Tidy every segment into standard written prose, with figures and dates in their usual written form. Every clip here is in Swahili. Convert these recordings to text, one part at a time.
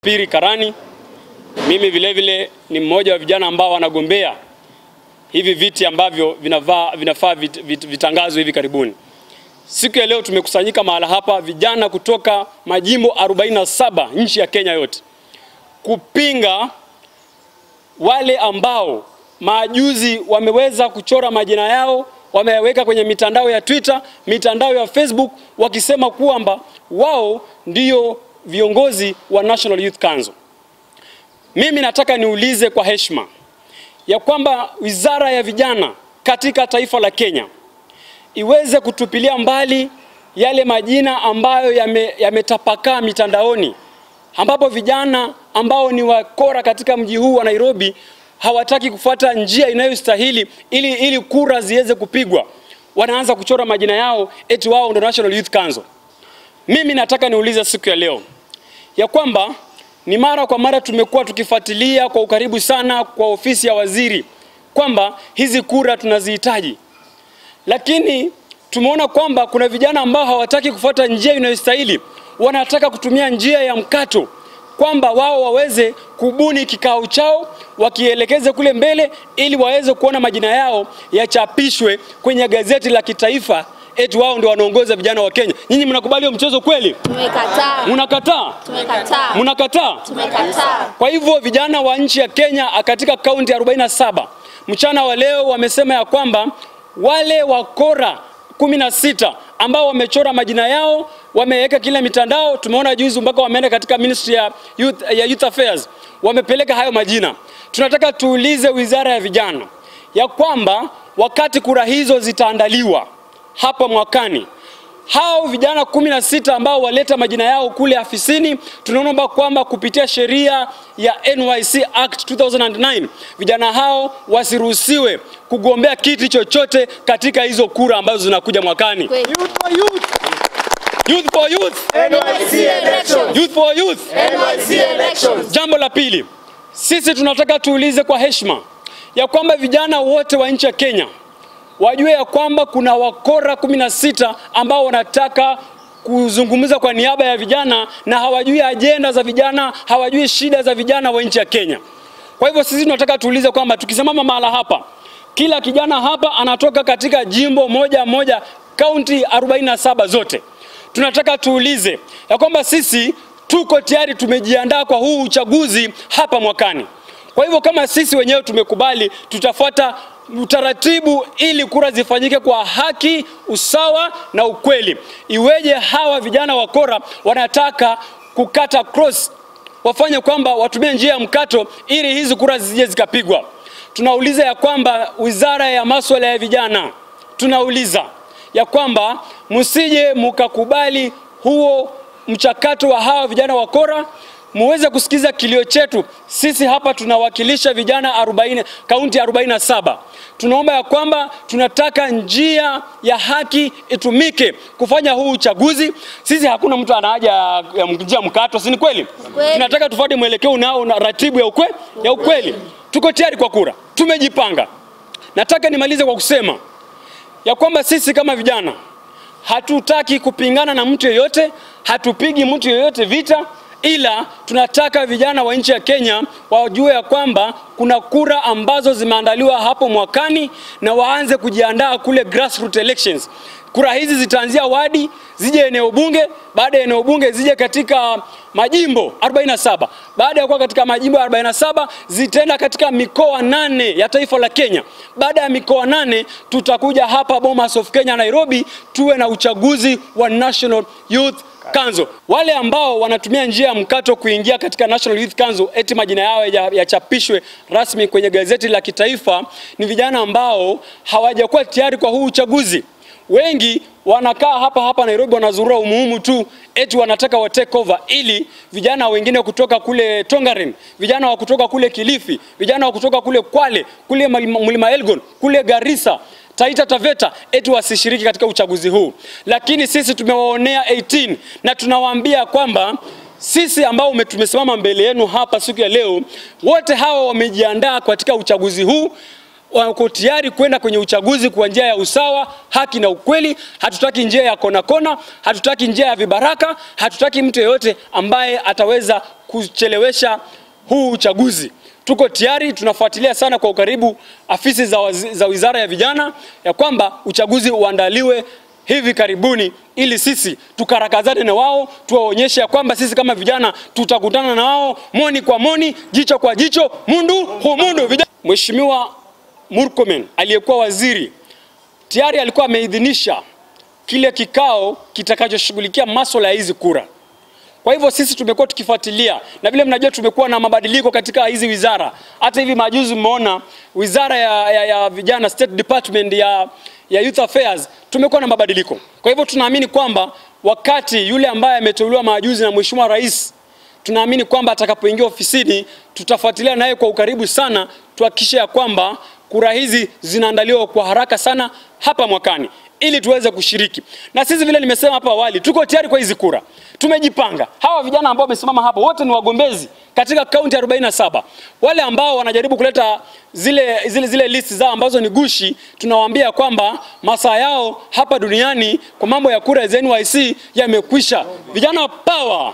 Piri Karani. Mimi vile vile ni mmoja wa vijana ambao wanagombea hivi viti ambavyo vinafaa vitangazwe hivi karibuni. Siku ya leo tumekusanyika mahala hapa vijana kutoka majimbo 47 nchi ya Kenya yote kupinga wale ambao majuzi wameweza kuchora majina yao, wameweka kwenye mitandao ya Twitter, mitandao ya Facebook, wakisema kwamba wao ndio viongozi wa National Youth Council. Mimi nataka niulize kwa heshima ya kwamba wizara ya vijana katika taifa la Kenya iweze kutupilia mbali yale majina ambayo yametapakaa mitandaoni, ambapo vijana ambao ni wakora katika mji huu wa Nairobi hawataki kufuata njia inayostahili ili kura ziweze kupigwa. Wanaanza kuchora majina yao eti wao ndio National Youth Council. Mimi nataka niulize siku ya leo ya kwamba ni mara kwa mara tumekuwa tukifuatilia kwa ukaribu sana kwa ofisi ya waziri kwamba hizi kura tunazihitaji. Lakini tumeona kwamba kuna vijana ambao hawataki kufuata njia inayostahili, wanataka kutumia njia ya mkato kwamba wao waweze kubuni kikao chao wakielekeze kule mbele ili waweze kuona majina yao yachapishwe kwenye gazeti la kitaifa eti wao ndio wanaongoza vijana wa Kenya. Nyinyi mnakubali hiyo mchezo kweli? Tumekataa. Mnakataa? Tumekataa. Mnakataa? Tumekataa. Kwa hivyo vijana wa nchi ya Kenya katika kaunti 47 mchana wa leo wamesema ya kwamba wale wakora 16 ambao wamechora majina yao wameweka kila mitandao, tumeona juzi mpaka wameenda katika Ministry ya Youth Affairs wamepeleka hayo majina. Tunataka tuulize wizara ya vijana ya kwamba wakati kura hizo zitaandaliwa hapa mwakani, hao vijana 16 ambao waleta majina yao kule afisini, tunaomba kwamba kupitia sheria ya NYC Act 2009 vijana hao wasiruhusiwe kugombea kiti chochote katika hizo kura ambazo zinakuja mwakani. Youth for youth. Youth for youth. NYC elections. Youth for youth. NYC elections. Jambo la pili, sisi tunataka tuulize kwa heshima ya kwamba vijana wote wa nchi ya Kenya wajue ya kwamba kuna wakora 16 ambao wanataka kuzungumza kwa niaba ya vijana na hawajui ajenda za vijana, hawajui shida za vijana wa nchi ya Kenya. Kwa hivyo sisi tunataka tuulize kwamba tukisimama mahala hapa, kila kijana hapa anatoka katika jimbo moja kaunti 47 zote. Tunataka tuulize ya kwamba sisi tuko tayari, tumejiandaa kwa huu uchaguzi hapa mwakani. Kwa hivyo kama sisi wenyewe tumekubali, tutafuata utaratibu ili kura zifanyike kwa haki, usawa na ukweli. Iweje hawa vijana wakora wanataka kukata cross, wafanye kwamba watumie njia ya mkato ili hizi kura zisije zikapigwa. Tunauliza ya kwamba wizara ya masuala ya vijana, tunauliza ya kwamba msije mkakubali huo mchakato wa hawa vijana wakora, muweze kusikiza kilio chetu. Sisi hapa tunawakilisha vijana 40 kaunti 47. Tunaomba ya kwamba tunataka njia ya haki itumike kufanya huu uchaguzi. Sisi hakuna mtu ana haja ya njia mkato, si ni kweli? Tunataka tufuate mwelekeo unao na ratibu ya ukweli. Tuko tayari kwa kura. Tumejipanga. Nataka nimalize kwa kusema ya kwamba sisi kama vijana hatutaki kupingana na mtu yeyote, hatupigi mtu yeyote vita, ila tunataka vijana wa nchi ya Kenya wajue ya kwamba kuna kura ambazo zimeandaliwa hapo mwakani na waanze kujiandaa kule grassroots elections. Kura hizi zitaanzia wadi, zije eneo bunge, baada ya eneo bunge zije katika majimbo 47. Baada ya kuwa katika majimbo 47 zitaenda katika mikoa 8 ya taifa la Kenya. Baada ya mikoa 8 tutakuja hapa Bomas of Kenya Nairobi tuwe na uchaguzi wa National Youth Council. Wale ambao wanatumia njia ya mkato kuingia katika National Youth Council eti majina yao yachapishwe rasmi kwenye gazeti la kitaifa ni vijana ambao hawajakuwa tayari kwa huu uchaguzi. Wengi wanakaa hapa Nairobi wanazurura umuhimu tu eti wanataka wa take over ili vijana wengine kutoka kule Tongaren, vijana wa kutoka kule Kilifi, vijana wa kutoka kule Kwale, kule Mlima Elgon, kule Garissa, Taita Taveta eti wasishiriki katika uchaguzi huu. Lakini sisi tumewaonea 18 na tunawaambia kwamba sisi ambao tumesimama mbele yenu hapa siku ya leo, wote hawa wamejiandaa katika uchaguzi huu. wako tayari kwenda kwenye uchaguzi kwa njia ya usawa, haki na ukweli. Hatutaki njia ya kona kona, hatutaki njia ya vibaraka, hatutaki mtu yeyote ambaye ataweza kuchelewesha huu uchaguzi. Tuko tayari, tunafuatilia sana kwa ukaribu afisi za Wizara ya Vijana ya kwamba uchaguzi uandaliwe hivi karibuni, ili sisi tukarakazane na wao, tuwaonyeshe ya kwamba sisi kama vijana tutakutana na wao moni kwa moni, jicho kwa jicho, mundu kwa mundu. Mheshimiwa Murkomen aliyekuwa waziri tayari alikuwa ameidhinisha kile kikao kitakachoshughulikia masuala ya hizi kura. Kwa hivyo sisi tumekuwa tukifuatilia, na vile mnajua tumekuwa na mabadiliko katika hizi wizara. Hata hivi majuzi mmeona wizara ya vijana, State Department ya Youth Affairs, tumekuwa na mabadiliko. Kwa hivyo tunaamini kwamba wakati yule ambaye ameteuliwa majuzi na Mheshimiwa Rais, tunaamini kwamba atakapoingia ofisini tutafuatilia naye kwa ukaribu sana, tuhakikishe ya kwamba kura hizi zinaandaliwa kwa haraka sana hapa mwakani ili tuweze kushiriki. Na sisi vile nimesema hapa awali, tuko tayari kwa hizi kura. Tumejipanga. Hawa vijana ambao wamesimama hapa wote ni wagombezi katika kaunti 47. Wale ambao wanajaribu kuleta zile listi zao ambazo ni gushi, tunawaambia kwamba masaa yao hapa duniani kwa mambo ya kura za NYC yamekwisha. Vijana power.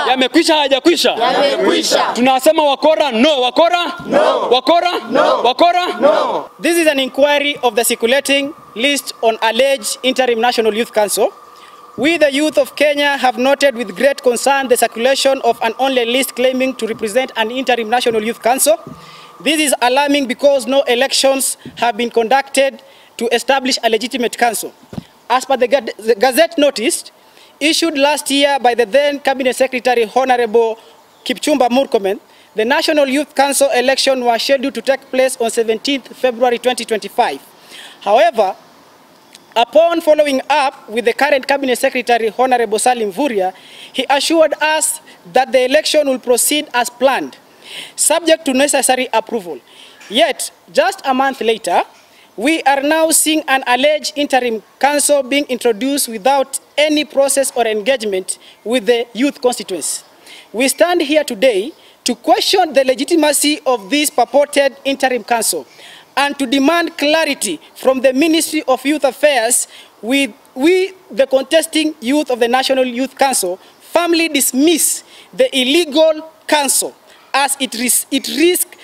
Yamekwisha, hayajakwisha? Yamekwisha. Tunasema wakora no, wakora no, wakora no, wakora no. This is an inquiry of the circulating list on alleged interim National Youth Council. We, the youth of Kenya, have noted with great concern the circulation of an online list claiming to represent an interim National Youth Council. This is alarming because no elections have been conducted to establish a legitimate council. As per the Gazette notice issued last year by the then Cabinet Secretary Honorable Kipchumba Murkomen, the National Youth Council election was scheduled to take place on 17th February 2025. However, upon following up with the current Cabinet Secretary, Honorable Salim Vuria, he assured us that the election will proceed as planned, subject to necessary approval. Yet, just a month later, we are now seeing an alleged interim council being introduced without any process or engagement with the youth constituency. We stand here today to question the legitimacy of this purported interim council and to demand clarity from the Ministry of Youth Affairs. We, the contesting youth of the National Youth Council, firmly dismiss the illegal council as it risks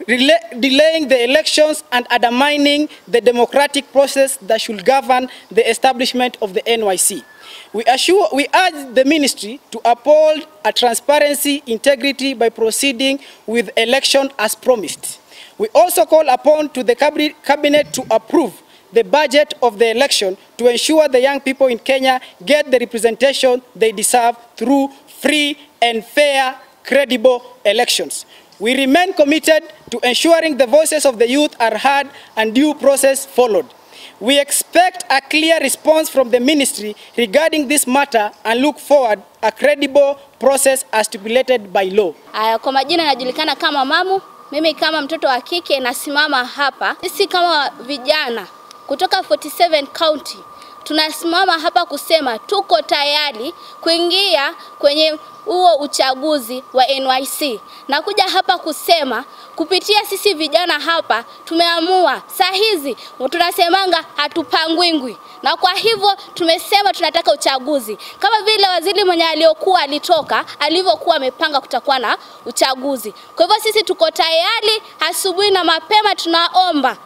delaying the elections and undermining the democratic process that should govern the establishment of the NYC. We urge the ministry to uphold a transparency, integrity by proceeding with election as promised. We also call upon to the cabinet to approve the budget of the election to ensure the young people in Kenya get the representation they deserve through free and fair, credible elections. We remain committed to ensuring the voices of the youth are heard and due process followed. We expect a clear response from the ministry regarding this matter and look forward a credible process as stipulated by law. Kwa majina najulikana kama Mamu. Mimi kama mtoto wa kike nasimama hapa. Sisi kama vijana kutoka 47 county tunasimama hapa kusema tuko tayari kuingia kwenye huo uchaguzi wa NYC. Na kuja hapa kusema kupitia sisi vijana hapa tumeamua saa hizi tunasemanga hatupangwingwi. Na kwa hivyo tumesema tunataka uchaguzi. Kama vile waziri mwenye alitoka alivyokuwa amepanga kutakuwa na uchaguzi. Kwa hivyo sisi tuko tayari, asubuhi na mapema tunaomba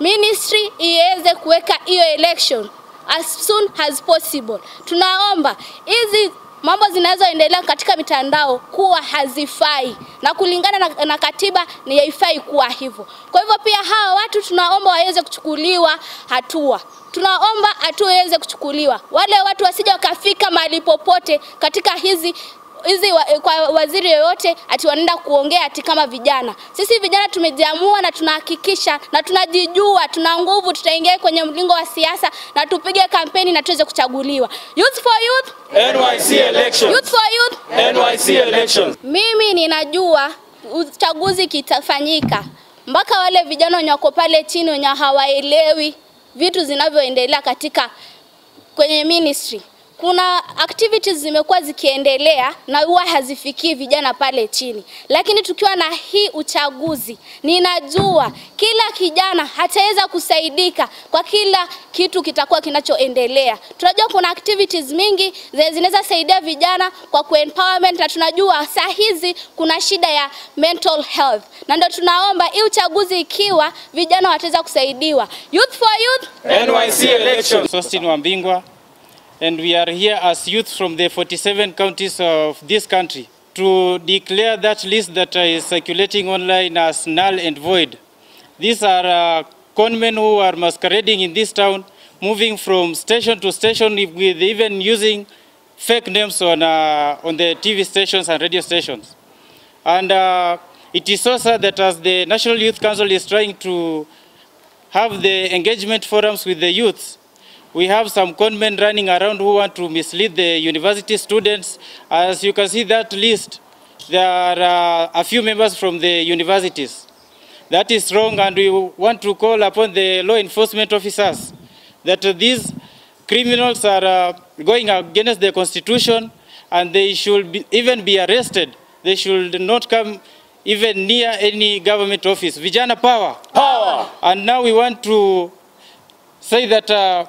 ministry iweze kuweka hiyo election as soon as possible. Tunaomba hizi mambo zinazoendelea katika mitandao kuwa hazifai na kulingana na katiba ni haifai kuwa hivyo. Kwa hivyo pia hawa watu tunaomba waweze kuchukuliwa hatua. Tunaomba hatua iweze kuchukuliwa. Wale watu wasije wakafika mahali popote katika hizi kwa waziri yoyote ati wanaenda kuongea ati kama vijana. Sisi vijana tumejiamua na tunahakikisha na tunajijua, tuna nguvu, tutaingia kwenye mlingo wa siasa na tupige kampeni na tuweze kuchaguliwa. Youth for Youth, NYC elections. Youth for Youth, NYC elections. Mimi ninajua uchaguzi kitafanyika. Mpaka wale vijana wako pale chini wenye hawaelewi vitu zinavyoendelea katika kwenye ministry. kuna activities zimekuwa zikiendelea na huwa hazifikii vijana pale chini. Lakini tukiwa na hii uchaguzi, ninajua kila kijana hataweza kusaidika kwa kila kitu kitakuwa kinachoendelea. Tunajua kuna activities mingi zinaweza saidia vijana kwa kuempowerment, na tunajua saa hizi kuna shida ya mental health. Na ndio tunaomba hii uchaguzi ikiwa vijana wataweza kusaidiwa. Youth for Youth, NYC elections. Sostin Wambingwa, and we are here as youth from the 47 counties of this country to declare that list that is circulating online as null and void. These are conmen who are masquerading in this town, moving from station to station with even using fake names on the TV stations and radio stations. And it is so sad that as the National Youth Council is trying to have the engagement forums with the youths, we have some conmen running around who want to mislead the university students. As you can see that list, there are a few members from the universities. That is wrong, and we want to call upon the law enforcement officers that these criminals are going against the constitution, and they should even be arrested. They should not come even near any government office. Vijana power. Power. And now we want to say that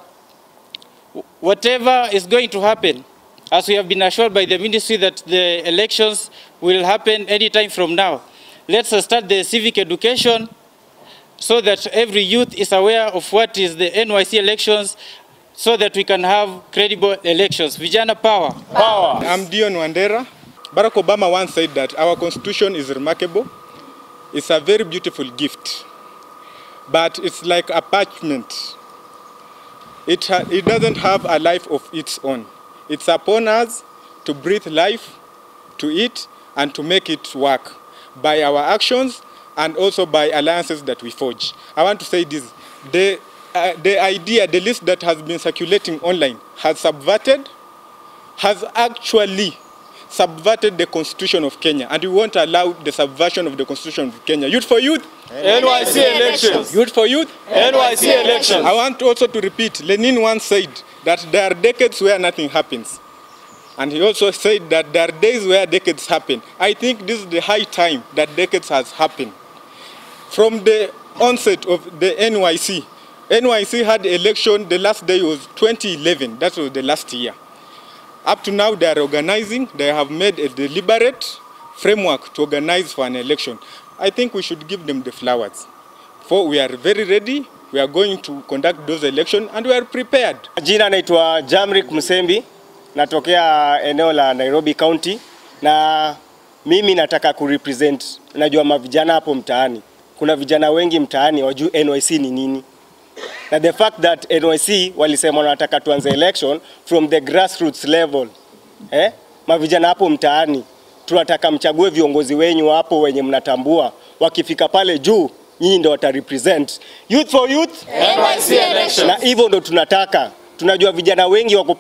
whatever is going to happen, as we have been assured by the ministry that the elections will happen anytime from now, let's start the civic education so that every youth is aware of what is the NYC elections, so that we can have credible elections. Vijana power. Power. I'm Dion Wandera. Barack Obama once said that our constitution is remarkable. It's a very beautiful gift, but it's like a parchment. It doesn't have a life of its own. It's upon us to breathe life to it and to make it work by our actions and also by alliances that we forge. I want to say this. The idea, the list that has been circulating online has actually subverted the Constitution of Kenya, and we won't allow the subversion of the Constitution of Kenya. Youth for Youth, NYC elections. Youth for Youth, NYC elections. I want also to repeat, Lenin once said that there are decades where nothing happens. And he also said that there are days where decades happen. I think this is the high time that decades has happened. From the onset of the NYC, NYC had election, the last day was 2011, that was the last year. Up to now, they are organizing. They have made a deliberate framework to organize for an election. I think we should give them the flowers. For we are very ready. We are going to conduct those elections and we are prepared. Jina naitwa Jamrick Musembi, natokea eneo la Nairobi County, na mimi nataka kurepresent, najua mavijana hapo mtaani. Kuna vijana wengi mtaani wajui NYC ni nini. Na the fact that NYC walisema wanataka tuanze election from the grassroots level. Mavijana hapo mtaani, tunataka mchague viongozi wenyu hapo wenye mnatambua. Wakifika pale juu, nyinyi ndio watarepresent. Youth for Youth, NYC elections. na hivyo ndo tunataka. Tunajua vijana wengi wako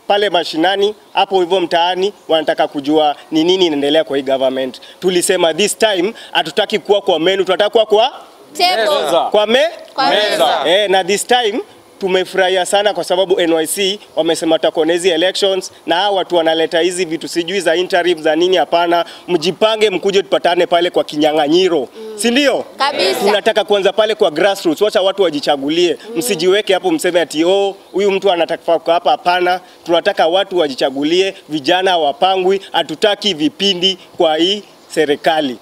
pale mashinani, hapo hivyo mtaani, wanataka kujua ni nini inaendelea kwa hii government. Tulisema this time, hatutaki kuwa kwa menu, tunataka kuwa kwa table. kwa meza. Na this time tumefurahia sana kwa sababu NYC wamesema takonezi elections, na hawa watu wanaleta hizi vitu sijui za interim za nini. Hapana, mjipange mkuje tupatane pale kwa kinyang'anyiro. Si ndio? Kabisa. Tunataka kuanza pale kwa grassroots, wacha watu wajichagulie. Msijiweke hapo mseme ati huyu mtu anataka kwa hapa. Hapana, tunataka watu wajichagulie, vijana wapangwi, hatutaki vipindi kwa hii serikali.